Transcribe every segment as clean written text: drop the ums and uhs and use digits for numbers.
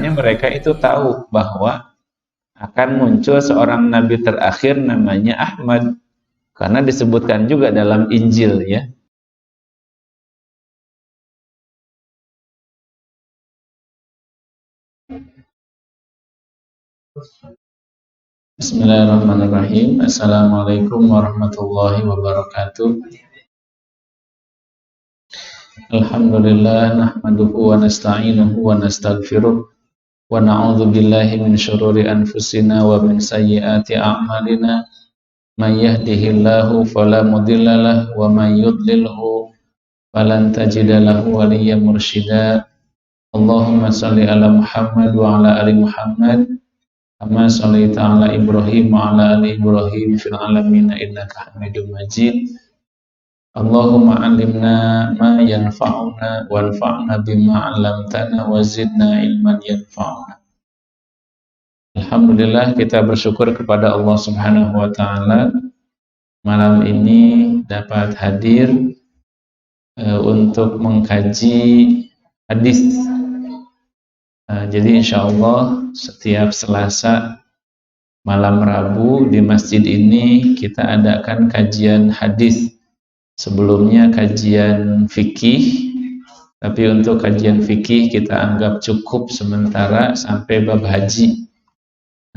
mereka itu tahu bahwa akan muncul seorang nabi terakhir namanya Ahmad, karena disebutkan juga dalam Injil ya. Bismillahirrahmanirrahim. Assalamualaikum warahmatullahi wabarakatuh. Alhamdulillah nahmaduhu wa nasta'inuhu wa nastaghfiruh wa na'udzu billahi min syururi anfusina wa min sayyiati a'malina. May yahdihillahu fala mudhillalah wa may yudlilhu falan tajida lahu waliyyan mursyida. Allahumma shalli ala Muhammad wa ala ali Muhammad kama shallaita ala Ibrahim wa ala ali Ibrahim fil alamin innaka Hamidum Majid. Allahumma 'allimna ma yanfa'una wanfa'na bima 'allamtana wa zidna ilman yanfa'una. Alhamdulillah, kita bersyukur kepada Allah Subhanahu wa taala malam ini dapat hadir untuk mengkaji hadis. Jadi insyaallah setiap Selasa malam Rabu di masjid ini kita adakan kajian hadis. Sebelumnya kajian fikih, tapi untuk kajian fikih kita anggap cukup sementara sampai bab haji.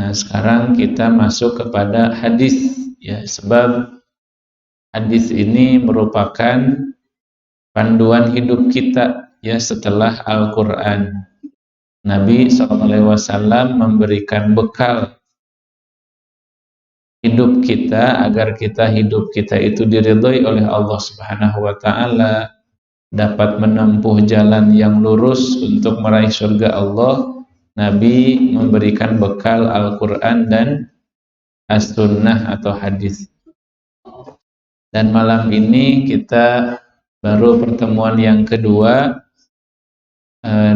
Nah, sekarang kita masuk kepada hadis ya, sebab hadis ini merupakan panduan hidup kita ya setelah Al-Qur'an. Nabi SAW memberikan bekal hidup kita agar hidup kita itu diridhoi oleh Allah Subhanahu wa taala, dapat menempuh jalan yang lurus untuk meraih surga Allah. Nabi memberikan bekal Al-Qur'an dan As-Sunnah atau hadis. Dan malam ini kita baru pertemuan yang kedua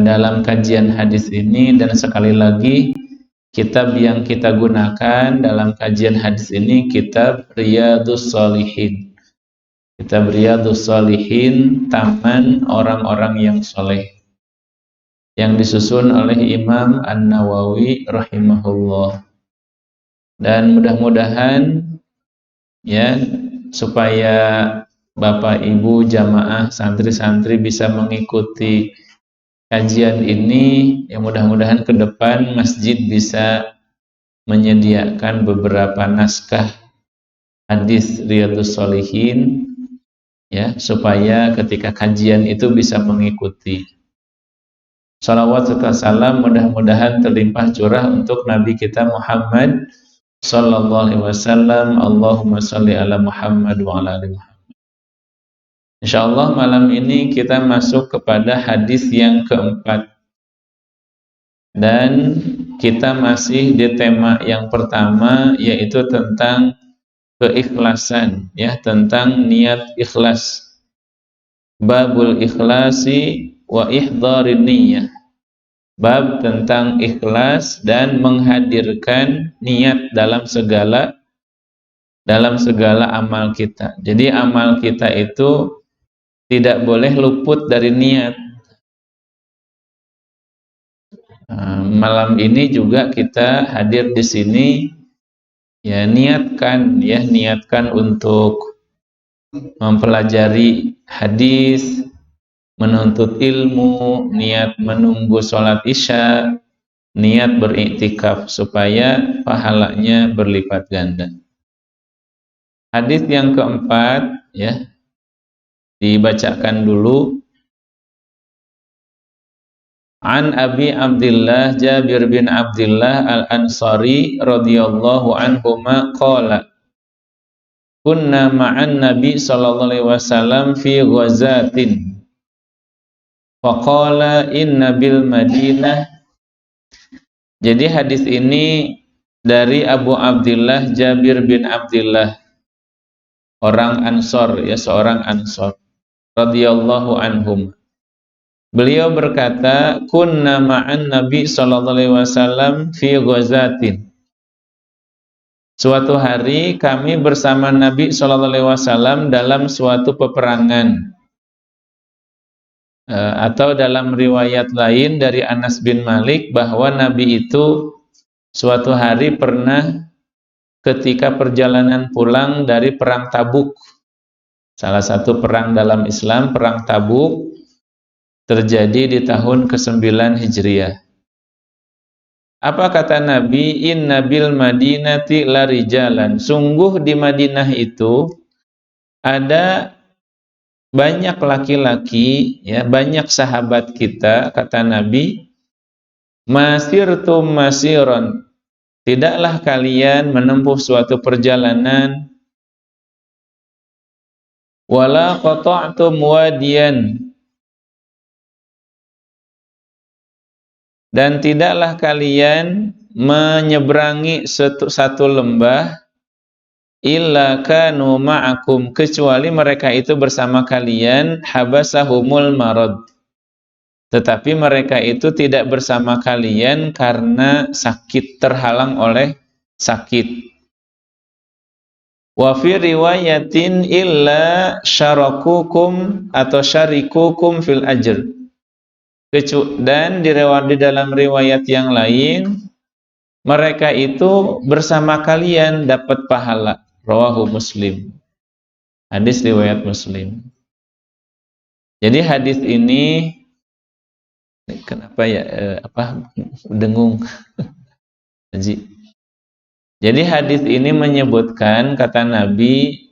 dalam kajian hadis ini, dan sekali lagi kitab yang kita gunakan dalam kajian hadis ini kitab Riyadhus Shalihin. Kitab Riyadhus Shalihin, taman orang-orang yang soleh, yang disusun oleh Imam An-Nawawi rahimahullah. Dan mudah-mudahan ya supaya Bapak Ibu jamaah santri-santri bisa mengikuti kajian ini, ya mudah-mudahan ke depan masjid bisa menyediakan beberapa naskah hadis Riyadhus Shalihin ya, supaya ketika kajian itu bisa mengikuti. Salawat serta salam mudah-mudahan terlimpah curah untuk Nabi kita Muhammad sallallahu alaihi wasallam. Allahumma shalli ala Muhammad wa ala ali Muhammad. Insyaallah malam ini kita masuk kepada hadis yang keempat, dan kita masih di tema yang pertama, yaitu tentang keikhlasan ya, tentang niat ikhlas. Babul ikhlasi wa ihdharin niyyah. Bab tentang ikhlas dan menghadirkan niat dalam segala amal kita. Jadi amal kita itu tidak boleh luput dari niat. Malam ini juga kita hadir di sini ya, niatkan untuk mempelajari hadis, menuntut ilmu, niat menunggu sholat isya, niat beriktikaf supaya pahalanya berlipat ganda. Hadis yang keempat ya, dibacakan dulu. An Abi Abdillah Jabir bin Abdillah Al-Ansari radhiyallahu anhuma qala kunna ma'an Nabi sallallahu alaihi wasallam fi ghazatin faqala inna bil Madinah. Jadi hadis ini dari Abu Abdillah Jabir bin Abdillah, orang Ansor ya, seorang Ansor radhiyallahu anhum. Beliau berkata, kunna ma'an Nabi sallallahu alaihi wasallam fi ghazatin. Suatu hari kami bersama Nabi sallallahu alaihi wasallam dalam suatu peperangan. Atau dalam riwayat lain dari Anas bin Malik bahwa Nabi itu suatu hari pernah ketika perjalanan pulang dari perang Tabuk, salah satu perang dalam Islam, perang Tabuk terjadi di tahun ke-9 Hijriah. Apa kata Nabi? Inna bil madinati larijalan. Sungguh di Madinah itu ada banyak laki-laki, ya, banyak sahabat kita, kata Nabi, masirtum masiron. Tidaklah kalian menempuh suatu perjalanan, wala qata'tum wadiyan, dan tidaklah kalian menyeberangi satu lembah, illa kanu ma'akum, kecuali mereka itu bersama kalian, habasahumul marad, tetapi mereka itu tidak bersama kalian karena sakit, terhalang oleh sakit. Wa fi riwayatin illa syarakukum atau syarikukum fil ajr, dan di dalam riwayat yang lain mereka itu bersama kalian dapat pahala. Rawahu Muslim. Hadis riwayat Muslim. Jadi hadis ini kenapa ya dengung Haji. Jadi hadis ini menyebutkan, kata Nabi,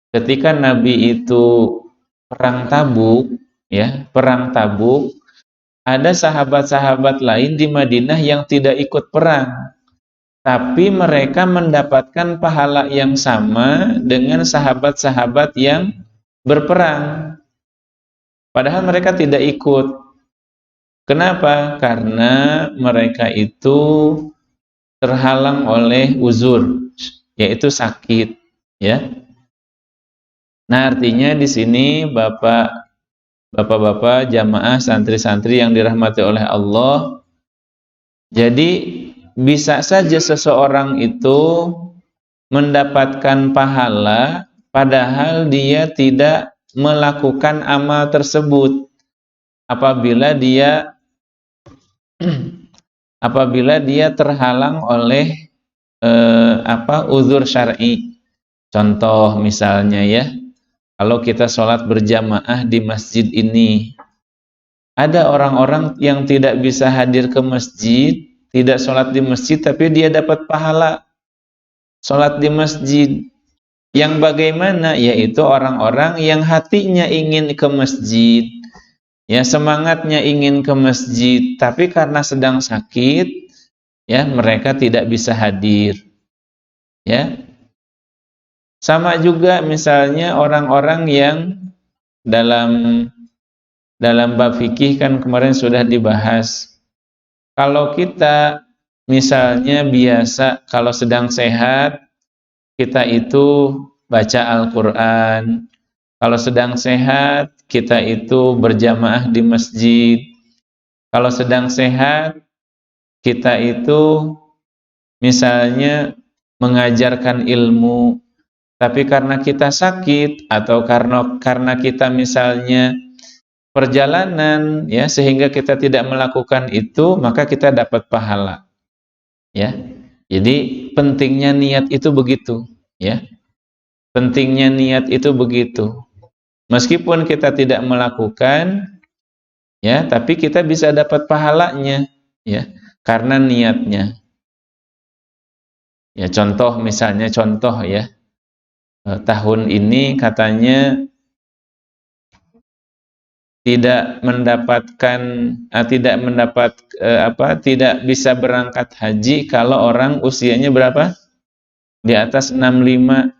ketika Nabi itu perang Tabuk, ya, perang Tabuk, ada sahabat-sahabat lain di Madinah yang tidak ikut perang, tapi mereka mendapatkan pahala yang sama dengan sahabat-sahabat yang berperang. Padahal mereka tidak ikut. Kenapa? Karena mereka itu terhalang oleh uzur, yaitu sakit, ya. Nah, artinya di sini Bapak-bapak, jamaah, santri-santri yang dirahmati oleh Allah, jadi bisa saja seseorang itu mendapatkan pahala padahal dia tidak melakukan amal tersebut apabila dia terhalang oleh uzur syar'i. Contoh misalnya, ya, kalau kita sholat berjamaah di masjid ini, ada orang-orang yang tidak bisa hadir ke masjid, tidak sholat di masjid, tapi dia dapat pahala sholat di masjid. Yang bagaimana? Yaitu orang-orang yang hatinya ingin ke masjid, ya, semangatnya ingin ke masjid, tapi karena sedang sakit, ya, mereka tidak bisa hadir, ya. Sama juga misalnya orang-orang yang dalam bab fikih kan kemarin sudah dibahas. Kalau kita misalnya biasa kalau sedang sehat kita itu baca Al-Qur'an. Kalau sedang sehat kita itu berjamaah di masjid. Kalau sedang sehat kita itu misalnya mengajarkan ilmu. Tapi karena kita sakit atau karena kita misalnya perjalanan, ya, sehingga kita tidak melakukan itu, maka kita dapat pahala, ya. Jadi pentingnya niat itu begitu, ya. Pentingnya niat itu begitu. Meskipun kita tidak melakukan, ya, tapi kita bisa dapat pahalanya, ya, karena niatnya. Ya, misalnya contoh, ya. Tahun ini katanya tidak bisa berangkat haji kalau orang usianya berapa? Di atas 65.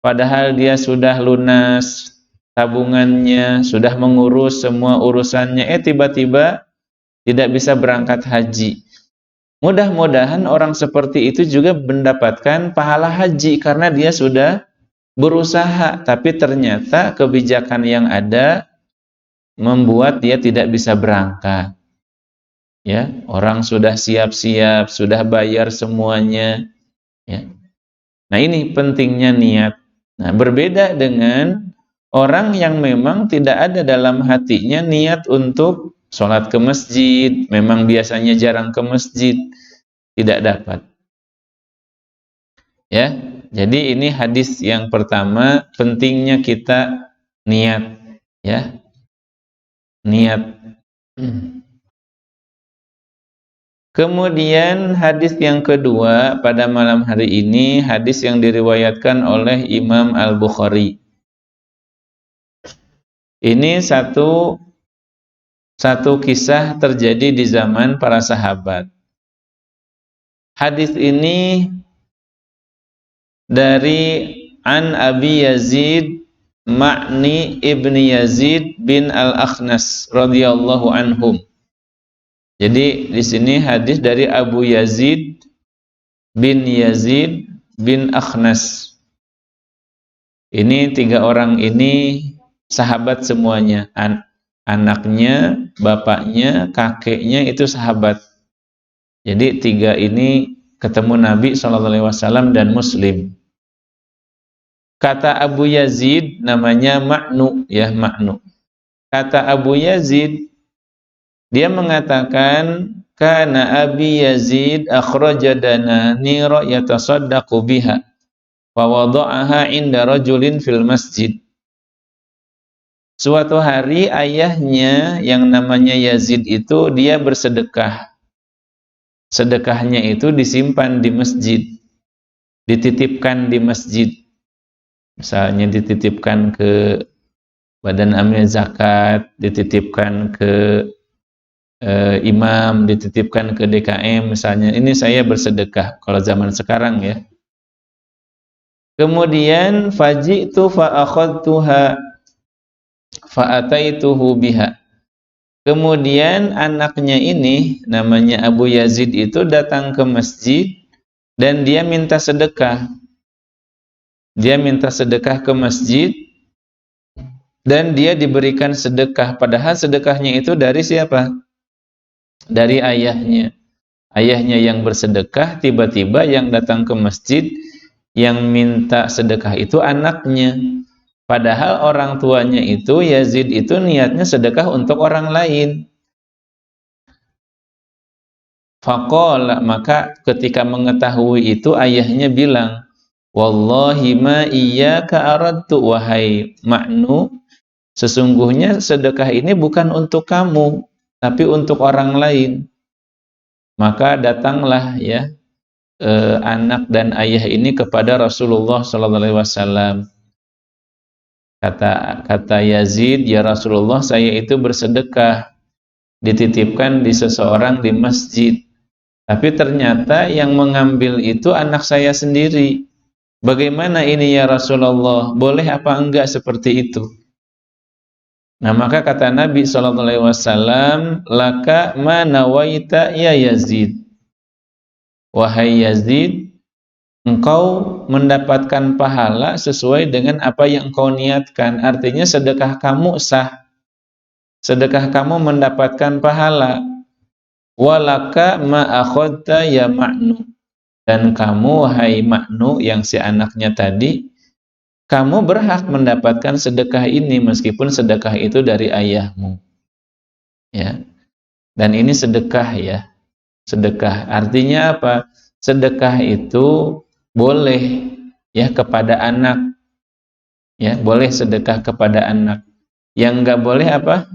Padahal dia sudah lunas tabungannya, sudah mengurus semua urusannya, tiba-tiba tidak bisa berangkat haji. Mudah-mudahan orang seperti itu juga mendapatkan pahala haji karena dia sudah berusaha, tapi ternyata kebijakan yang ada membuat dia tidak bisa berangkat. Ya, orang sudah siap-siap, sudah bayar semuanya, ya. Nah, ini pentingnya niat. Nah, berbeda dengan Orang yang memang tidak ada dalam hatinya niat untuk sholat ke masjid, memang biasanya jarang ke masjid, tidak dapat. Ya, jadi ini hadis yang pertama, pentingnya kita niat, ya, niat. Kemudian hadis yang kedua pada malam hari ini, hadis yang diriwayatkan oleh Imam Al-Bukhari. Ini satu kisah terjadi di zaman para sahabat. Hadis ini dari An Abi Yazid Ma'ni ibni Yazid bin Al-Akhnas radhiyallahu anhum. Jadi di sini hadis dari Abu Yazid bin Yazid bin Akhnas. Ini tiga orang ini sahabat semuanya. Anaknya, bapaknya, kakeknya itu sahabat. Jadi tiga ini ketemu Nabi SAW dan Muslim. Kata Abu Yazid, namanya Ma'nu, ya, Ma'nu. Kata Abu Yazid, dia mengatakan, kana Abi Yazid akhraja dananira yatasaddaqu biha fa wada'aha 'inda rajulin fil masjid. Suatu hari ayahnya yang namanya Yazid itu dia bersedekah. Sedekahnya itu disimpan di masjid, dititipkan di masjid. Misalnya dititipkan ke Badan Amil Zakat, dititipkan ke imam, dititipkan ke DKM misalnya. Ini saya bersedekah kalau zaman sekarang, ya. Kemudian faji'tu fa akhadtuha fa ataituhu biha. Kemudian anaknya ini namanya Abu Yazid itu datang ke masjid dan dia minta sedekah. Dia minta sedekah ke masjid dan dia diberikan sedekah, padahal sedekahnya itu dari siapa? Dari ayahnya. Ayahnya yang bersedekah, tiba-tiba yang datang ke masjid yang minta sedekah itu anaknya. Padahal orang tuanya itu, Yazid itu niatnya sedekah untuk orang lain. Faqala, maka ketika mengetahui itu ayahnya bilang, wallahi ma iyyaka aradtu, wahai Ma'nu, sesungguhnya sedekah ini bukan untuk kamu, tapi untuk orang lain. Maka datanglah, ya, anak dan ayah ini kepada Rasulullah SAW. Kata Yazid, ya Rasulullah, saya itu bersedekah, dititipkan di seseorang di masjid, tapi ternyata yang mengambil itu anak saya sendiri. Bagaimana ini ya Rasulullah? Boleh apa enggak seperti itu? Nah, maka kata Nabi SAW, laka ma nawaita ya Yazid. Wahai Yazid, engkau mendapatkan pahala sesuai dengan apa yang engkau niatkan. Artinya sedekah kamu sah. Sedekah kamu mendapatkan pahala. Walaka ma akhadta ya Ma'nu. Dan kamu, wahai Ma'nu, yang si anaknya tadi, kamu berhak mendapatkan sedekah ini meskipun sedekah itu dari ayahmu. Ya. Dan ini sedekah, ya. Sedekah artinya apa? Sedekah itu boleh, ya, kepada anak. Ya, boleh sedekah kepada anak. Yang enggak boleh apa?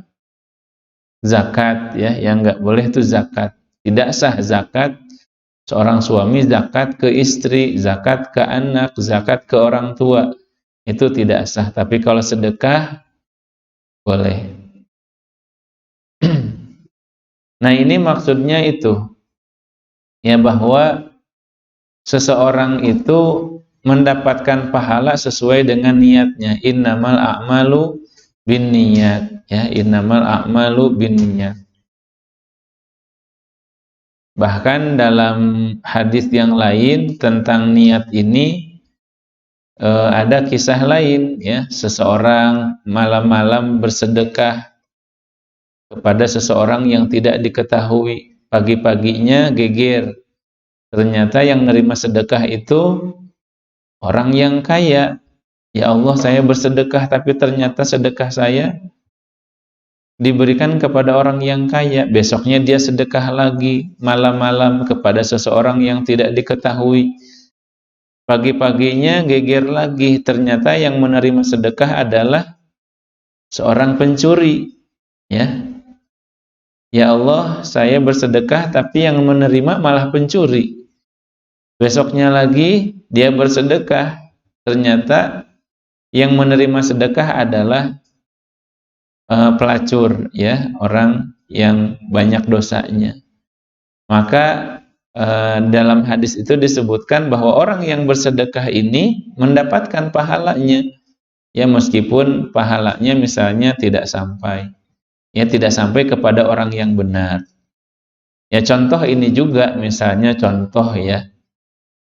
Zakat, ya. Yang enggak boleh itu zakat. Tidak sah zakat seorang suami, zakat ke istri, zakat ke anak, zakat ke orang tua. Itu tidak sah, tapi kalau sedekah boleh. Nah, ini maksudnya itu, ya, bahwa seseorang itu mendapatkan pahala sesuai dengan niatnya. Innamal a'malu binniyat, ya, innamal a'malu binniyat. Bahkan dalam hadis yang lain tentang niat ini ada kisah lain, ya, seseorang malam-malam bersedekah kepada seseorang yang tidak diketahui. Pagi-paginya geger, ternyata yang menerima sedekah itu orang yang kaya. Ya Allah, saya bersedekah tapi ternyata sedekah saya diberikan kepada orang yang kaya. Besoknya dia sedekah lagi malam-malam kepada seseorang yang tidak diketahui. Pagi-paginya geger lagi, ternyata yang menerima sedekah adalah seorang pencuri. Ya, ya Allah, saya bersedekah tapi yang menerima malah pencuri. Besoknya lagi dia bersedekah, ternyata yang menerima sedekah adalah pelacur, ya, orang yang banyak dosanya. Maka dalam hadis itu disebutkan bahwa orang yang bersedekah ini mendapatkan pahalanya, ya, meskipun pahalanya misalnya tidak sampai, ya, tidak sampai kepada orang yang benar. Ya, contoh ini juga, misalnya contoh, ya,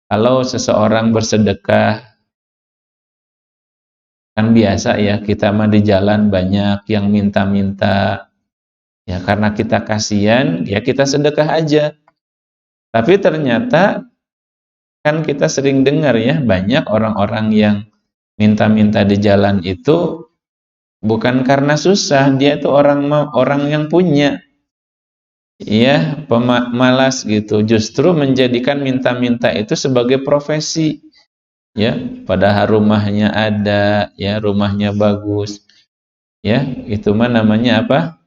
kalau seseorang bersedekah, kan biasa ya, kita mah di jalan banyak yang minta-minta, ya, karena kita kasihan, ya kita sedekah aja. Tapi ternyata kan kita sering dengar ya, banyak orang-orang yang minta-minta di jalan itu bukan karena susah, dia itu orang yang punya, ya, pemalas gitu, justru menjadikan minta-minta itu sebagai profesi, ya, padahal rumahnya ada, ya, rumahnya bagus, ya, itu mah namanya apa?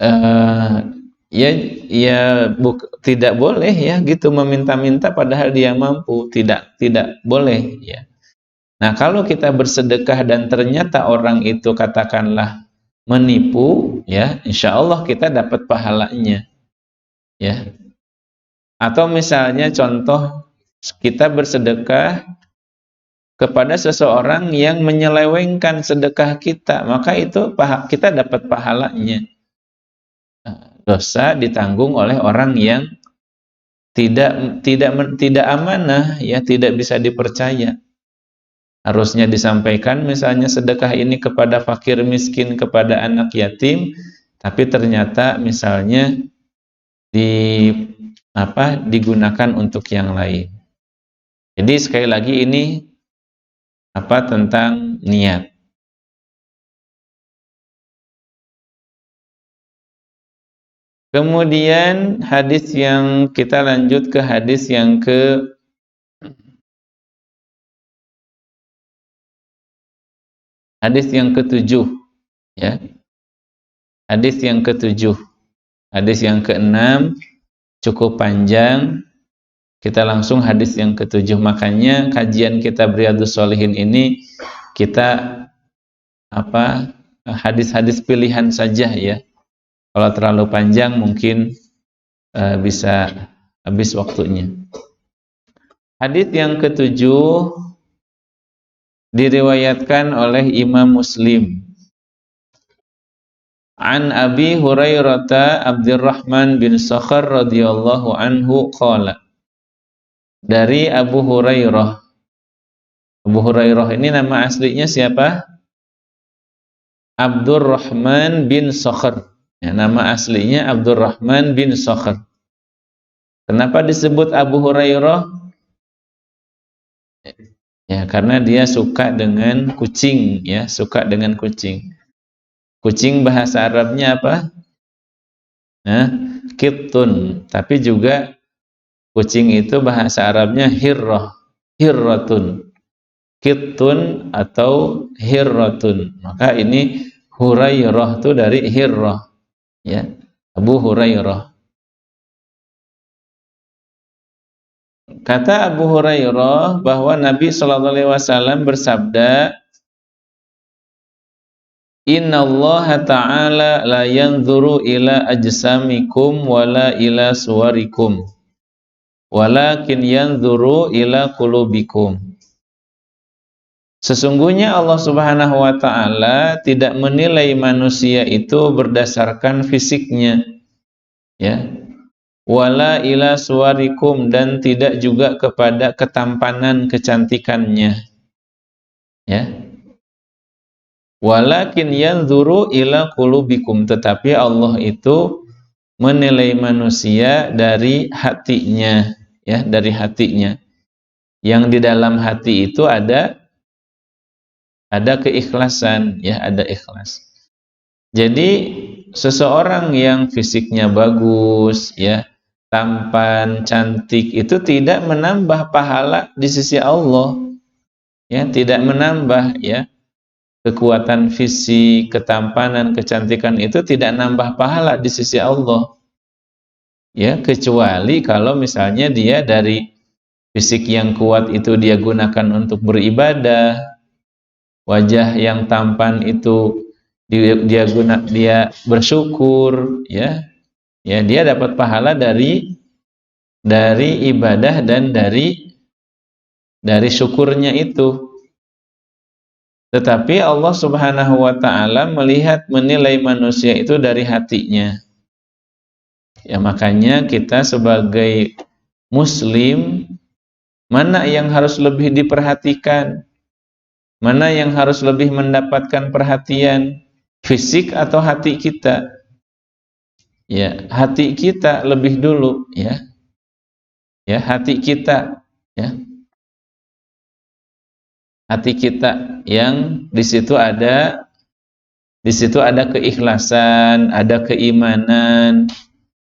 Eh, ya, ya, tidak boleh ya gitu meminta-minta padahal dia mampu, tidak boleh, ya. Nah, kalau kita bersedekah dan ternyata orang itu katakanlah menipu, ya, insya Allah kita dapat pahalanya, ya. Atau misalnya contoh, kita bersedekah kepada seseorang yang menyelewengkan sedekah kita, maka itu kita dapat pahalanya. Dosa ditanggung oleh orang yang tidak amanah, ya, tidak bisa dipercaya. Harusnya disampaikan misalnya sedekah ini kepada fakir miskin, kepada anak yatim, tapi ternyata misalnya digunakan untuk yang lain. Jadi sekali lagi ini tentang niat. Kemudian hadis yang kita lanjut ke hadis yang ketujuh, ya. Hadis yang ketujuh. Hadis yang keenam cukup panjang. Kita langsung hadis yang ketujuh. Makanya kajian kita Riyadhus Shalihin ini kita hadis-hadis pilihan saja, ya. Kalau terlalu panjang mungkin bisa habis waktunya. Hadis yang ketujuh diriwayatkan oleh Imam Muslim. An Abi Hurairah Abdurrahman bin Sakhar radhiyallahu anhu qala. Dari Abu Hurairah. Abu Hurairah ini nama aslinya siapa? Abdurrahman bin Sakhar. Ya, nama aslinya Abdurrahman bin Sakhar. Kenapa disebut Abu Hurairah? Ya, karena dia suka dengan kucing, ya, suka dengan kucing. Kucing bahasa Arabnya apa? Nah, kittun. Tapi juga kucing itu bahasa Arabnya hirrah, hirratun. Kittun atau hirratun. Maka ini Hurairah itu dari hirrah, ya. Abu Hurairah. Kata Abu Hurairah bahwa Nabi sallallahu alaihi wasallam bersabda, "Innallaha ta'ala la yanzuru ila ajsamikum wala ila suwarikum, walakin yanzuru ila qulubikum." Sesungguhnya Allah Subhanahu wa taala tidak menilai manusia itu berdasarkan fisiknya, ya. Wala ila suwarikum, dan tidak juga kepada ketampanan kecantikannya, ya. Walakin yanzuru ila qulubikum, tetapi Allah itu menilai manusia dari hatinya, ya, dari hatinya. Yang di dalam hati itu ada keikhlasan, ya, ada ikhlas. Jadi seseorang yang fisiknya bagus, ya, tampan, cantik, itu tidak menambah pahala di sisi Allah, ya, tidak menambah, ya, kekuatan fisik, ketampanan, kecantikan itu tidak nambah pahala di sisi Allah, ya, kecuali kalau misalnya dia dari fisik yang kuat itu dia gunakan untuk beribadah, wajah yang tampan itu dia bersyukur, ya, ya, dia dapat pahala dari ibadah dan dari syukurnya itu. Tetapi Allah Subhanahu wa taala menilai manusia itu dari hatinya. Ya, makanya kita sebagai muslim, mana yang harus lebih diperhatikan? Mana yang harus lebih mendapatkan perhatian? Fisik atau hati kita? Ya, hati kita lebih dulu, ya. Ya, hati kita, ya. Hati kita yang di situ ada keikhlasan, ada keimanan,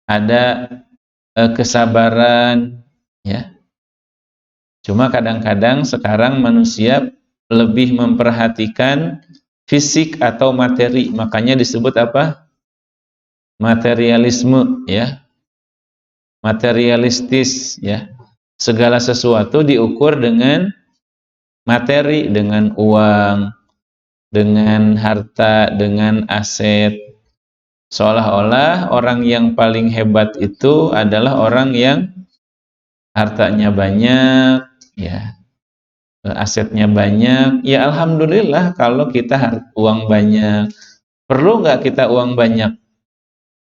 ada kesabaran, ya. Cuma kadang-kadang sekarang manusia lebih memperhatikan fisik atau materi, makanya disebut apa? Materialisme, ya. Materialistis, ya. Segala sesuatu diukur dengan materi, dengan uang, dengan harta, dengan aset. Seolah-olah orang yang paling hebat itu adalah orang yang hartanya banyak, ya, asetnya banyak. Ya, alhamdulillah kalau kita uang banyak. Perlu nggak kita uang banyak?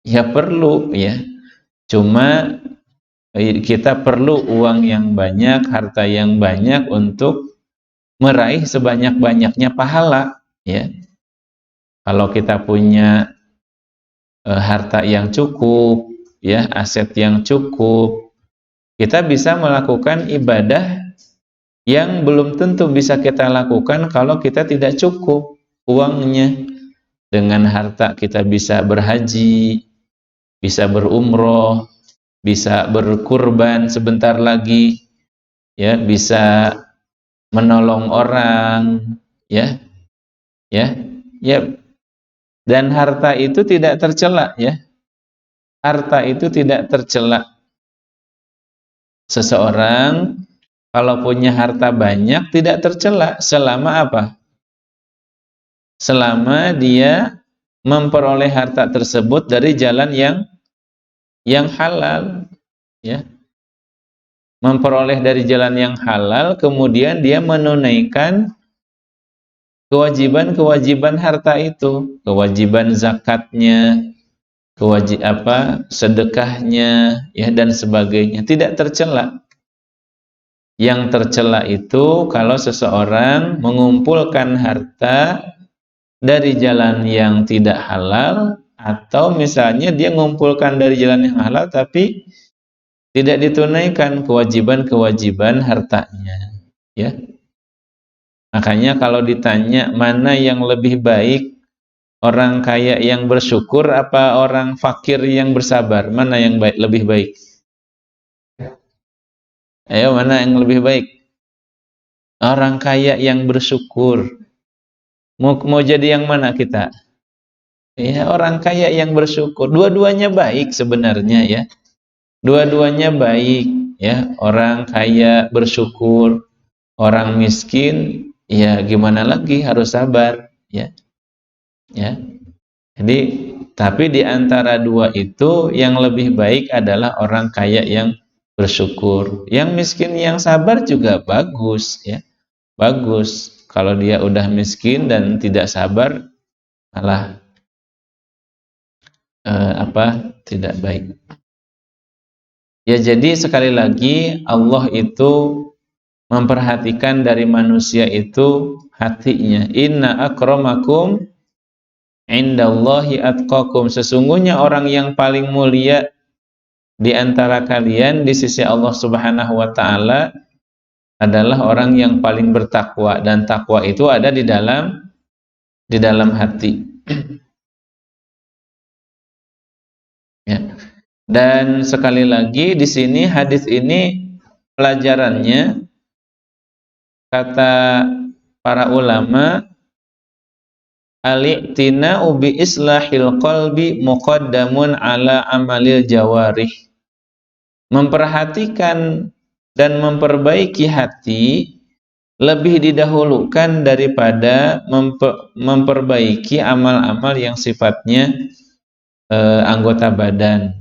Ya perlu, ya. Cuma kita perlu uang yang banyak, harta yang banyak untuk meraih sebanyak-banyaknya pahala, ya. Kalau kita punya harta yang cukup, ya, aset yang cukup, kita bisa melakukan ibadah yang belum tentu bisa kita lakukan kalau kita tidak cukup uangnya. Dengan harta kita bisa berhaji, bisa berumroh, bisa berkurban sebentar lagi, ya, bisa menolong orang, ya, ya, ya. Dan harta itu tidak tercela, ya. Harta itu tidak tercela. Seseorang kalau punya harta banyak tidak tercela selama apa? Selama dia memperoleh harta tersebut dari jalan yang halal, ya. Memperoleh dari jalan yang halal, kemudian dia menunaikan kewajiban-kewajiban harta itu, kewajiban zakatnya, sedekahnya, ya, dan sebagainya, tidak tercela. Yang tercela itu kalau seseorang mengumpulkan harta dari jalan yang tidak halal, atau misalnya dia mengumpulkan dari jalan yang halal tapi tidak ditunaikan kewajiban-kewajiban hartanya, ya. Makanya kalau ditanya mana yang lebih baik, orang kaya yang bersyukur apa orang fakir yang bersabar, mana yang lebih baik? Ayo, mana yang lebih baik? Orang kaya yang bersyukur. Mau jadi yang mana kita? Ya, orang kaya yang bersyukur. Dua-duanya baik sebenarnya, ya. Dua-duanya baik, ya. Orang kaya bersyukur, orang miskin, ya gimana lagi, harus sabar, ya. Ya. Jadi, tapi di antara dua itu yang lebih baik adalah orang kaya yang bersyukur. Yang miskin yang sabar juga bagus, ya. Bagus. Kalau dia udah miskin dan tidak sabar, malah tidak baik. Ya, jadi sekali lagi Allah itu memperhatikan dari manusia itu hatinya. Inna akramakum indallahi atqakum. Sesungguhnya orang yang paling mulia di antara kalian di sisi Allah Subhanahu wa taala adalah orang yang paling bertakwa, dan takwa itu ada di dalam hati. Ya. Dan sekali lagi di sini hadis ini pelajarannya, kata para ulama, al-i'tina'u bi islahil qalbi muqaddamun ala amalil jawarih. Memperhatikan dan memperbaiki hati lebih didahulukan daripada memperbaiki amal-amal yang sifatnya anggota badan.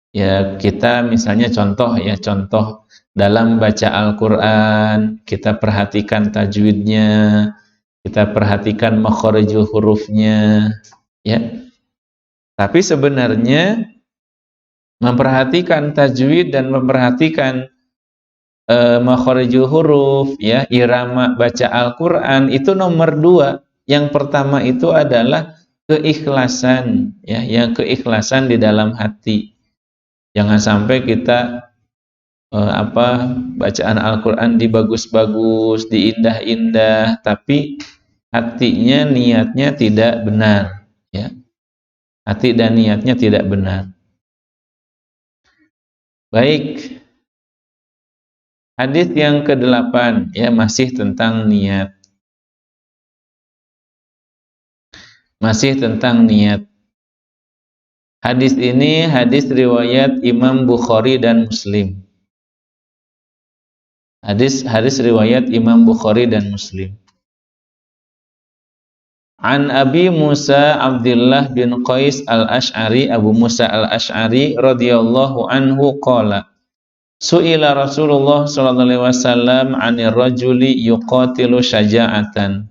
Ya, kita misalnya contoh dalam baca Al-Quran, kita perhatikan tajwidnya, kita perhatikan makharijul hurufnya, ya. Tapi sebenarnya memperhatikan tajwid dan memperhatikan makharijul huruf, ya, irama baca Al-Quran itu nomor 2. Yang pertama itu adalah keikhlasan, ya, yang keikhlasan di dalam hati. Jangan sampai kita bacaan Al-Quran dibagus-bagus, diindah-indah, tapi hatinya, niatnya tidak benar, ya. Hati dan niatnya tidak benar. Baik, hadis yang ke-8, ya, masih tentang niat. Masih tentang niat. Hadis ini hadis riwayat Imam Bukhari dan Muslim. Hadis riwayat Imam Bukhari dan Muslim. An Abi Musa Abdullah bin Qais al-Ash'ari, Abu Musa al-Ash'ari radhiyallahu anhu qala, su'ila Rasulullah sallallahu alaihi wasallam 'anil rajuli yuqatilu syaja'atan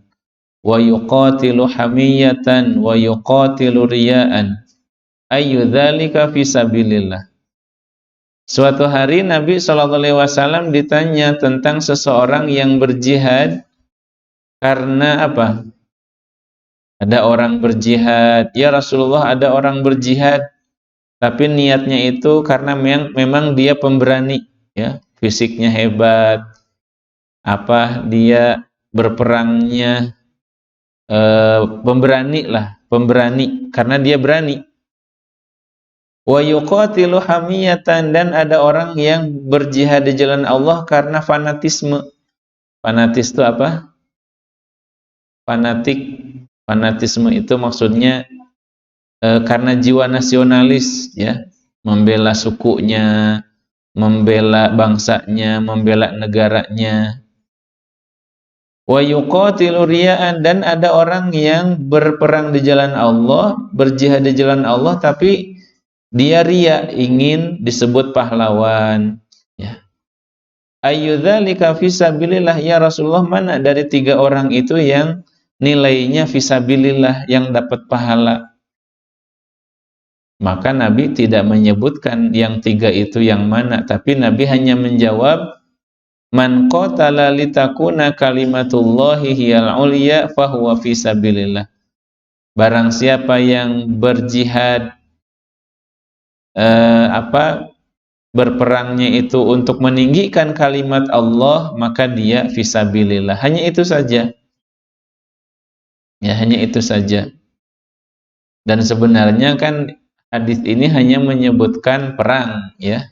wa yuqatilu hamiyatan wa yuqatilu riya'an ayyu dzalika fi sabilillah. Suatu hari Nabi sallallahu alaihi wasallam ditanya tentang seseorang yang berjihad karena apa? Ada orang berjihad, ya Rasulullah, ada orang berjihad tapi niatnya itu karena memang dia pemberani, ya, fisiknya hebat, dia berperangnya pemberani karena dia berani. Wa yuqatilu hamiyatan, dan ada orang yang berjihad di jalan Allah karena fanatisme. Fanatis itu apa? Fanatik. Fanatisme itu maksudnya karena jiwa nasionalis, ya, membela sukunya, membela bangsanya, membela negaranya. Wa yuqatilu riya'an, dan ada orang yang berperang di jalan Allah, berjihad di jalan Allah, tapi dia riya, ingin disebut pahlawan, ya. Ayyudzalika fisabilillah, ya Rasulullah, mana dari 3 orang itu yang nilainya fisabilillah, yang dapat pahala? Maka Nabi tidak menyebutkan yang 3 itu yang mana, tapi Nabi hanya menjawab, man qatala litakuna kalimatullahi hiyal ulya fahuwa fisabilillah. Barang siapa yang berjihad berperangnya itu untuk meninggikan kalimat Allah, maka dia fisabilillah. Hanya itu saja. Ya, hanya itu saja. Dan sebenarnya kan hadis ini hanya menyebutkan perang, ya.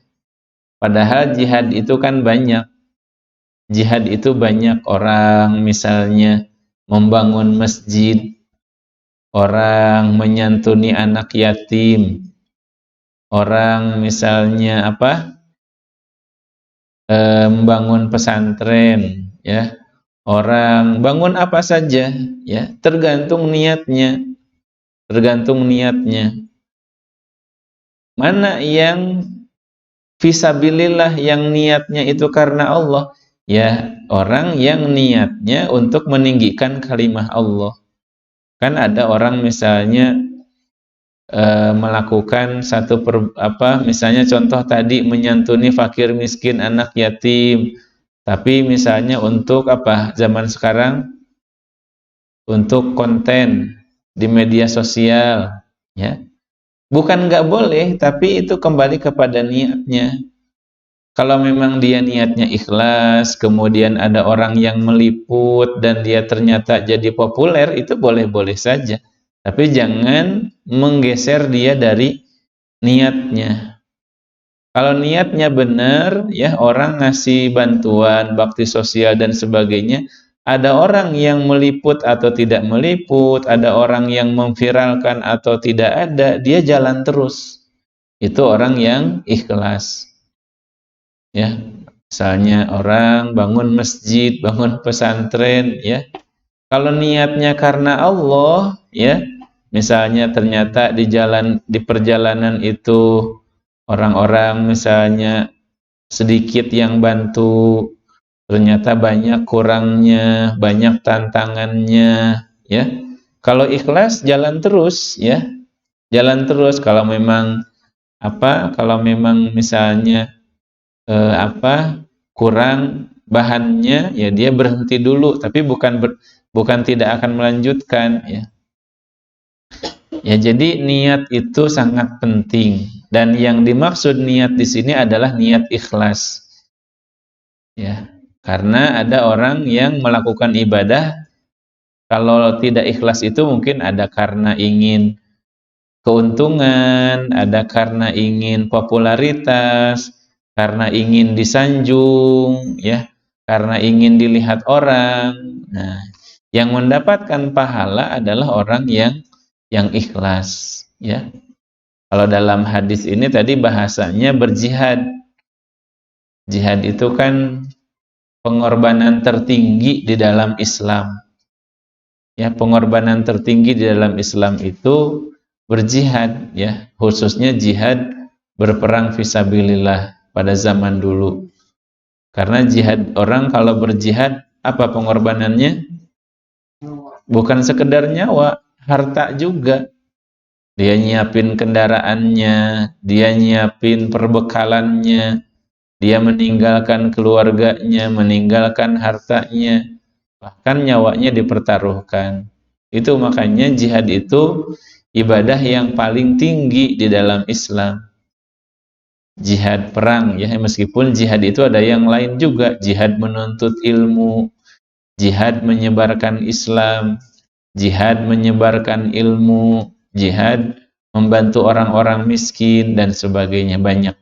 Padahal jihad itu kan banyak. Jihad itu banyak, orang misalnya membangun masjid, orang menyantuni anak yatim, orang misalnya membangun pesantren, ya. Orang bangun apa saja, ya, tergantung niatnya. Tergantung niatnya. Mana yang fisabilillah, yang niatnya itu karena Allah? Ya, orang yang niatnya untuk meninggikan kalimah Allah. Kan ada orang misalnya melakukan misalnya contoh tadi, menyantuni fakir miskin, anak yatim, tapi misalnya untuk zaman sekarang, untuk konten di media sosial, ya. Bukan nggak boleh, tapi itu kembali kepada niatnya. Kalau memang dia niatnya ikhlas, kemudian ada orang yang meliput dan dia ternyata jadi populer, itu boleh-boleh saja. Tapi jangan menggeser dia dari niatnya. Kalau niatnya benar, ya orang ngasih bantuan, bakti sosial dan sebagainya, ada orang yang meliput atau tidak meliput, ada orang yang memviralkan atau tidak ada, dia jalan terus. Itu orang yang ikhlas. Ya, misalnya orang bangun masjid, bangun pesantren, ya. Kalau niatnya karena Allah, ya, misalnya ternyata di perjalanan itu orang-orang misalnya sedikit yang bantu, ternyata banyak kurangnya, banyak tantangannya, ya. Kalau ikhlas jalan terus, ya. Jalan terus kalau memang kalau memang misalnya kurang bahannya, ya dia berhenti dulu, tapi bukan tidak akan melanjutkan, ya. Ya, jadi niat itu sangat penting, dan yang dimaksud niat di sini adalah niat ikhlas. Ya, karena ada orang yang melakukan ibadah kalau tidak ikhlas itu mungkin ada karena ingin keuntungan, ada karena ingin popularitas, karena ingin disanjung, ya, karena ingin dilihat orang. Nah, yang mendapatkan pahala adalah orang yang ikhlas, ya. Kalau dalam hadis ini tadi bahasanya berjihad. Jihad itu kan pengorbanan tertinggi di dalam Islam. Ya, pengorbanan tertinggi di dalam Islam itu berjihad, ya, khususnya jihad berperang fisabilillah pada zaman dulu. Karena jihad, orang kalau berjihad apa pengorbanannya? Bukan sekedar nyawa, harta juga. Dia nyiapin kendaraannya, dia nyiapin perbekalannya, dia meninggalkan keluarganya, meninggalkan hartanya, bahkan nyawanya dipertaruhkan. Itu makanya jihad itu ibadah yang paling tinggi di dalam Islam. Jihad perang, ya, meskipun jihad itu ada yang lain juga, jihad menuntut ilmu, jihad menyebarkan Islam, jihad menyebarkan ilmu, jihad membantu orang-orang miskin dan sebagainya, banyak.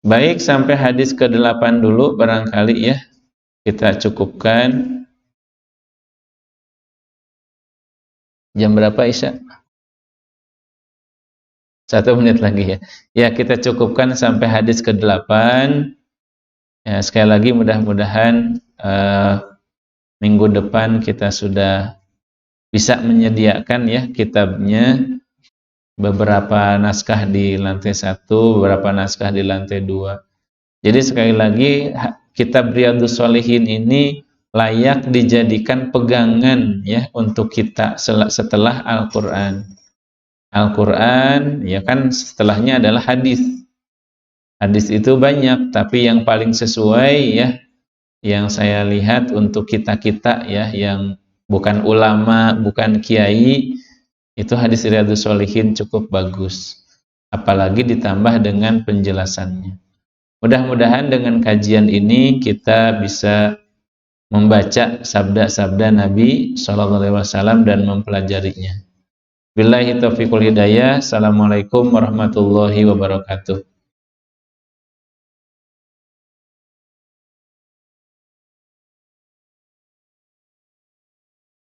Baik, sampai hadis ke-8 dulu barangkali, ya. Kita cukupkan. Jam berapa Isya? 1 menit lagi, ya. Ya, kita cukupkan sampai hadis ke-8. Ya, sekali lagi mudah-mudahan minggu depan kita sudah bisa menyediakan, ya, kitabnya, beberapa naskah di lantai 1, beberapa naskah di lantai 2. Jadi sekali lagi kitab Riyadhus Shalihin ini layak dijadikan pegangan, ya, untuk kita setelah Al-Qur'an. Al-Qur'an, ya kan, setelahnya adalah hadis. Hadis itu banyak, tapi yang paling sesuai, ya, yang saya lihat untuk kita-kita, ya, yang bukan ulama, bukan kiai, itu hadis Riyadhus Shalihin cukup bagus. Apalagi ditambah dengan penjelasannya. Mudah-mudahan dengan kajian ini kita bisa membaca sabda-sabda Nabi SAW dan mempelajarinya. Billahi taufiqul hidayah. Assalamualaikum warahmatullahi wabarakatuh.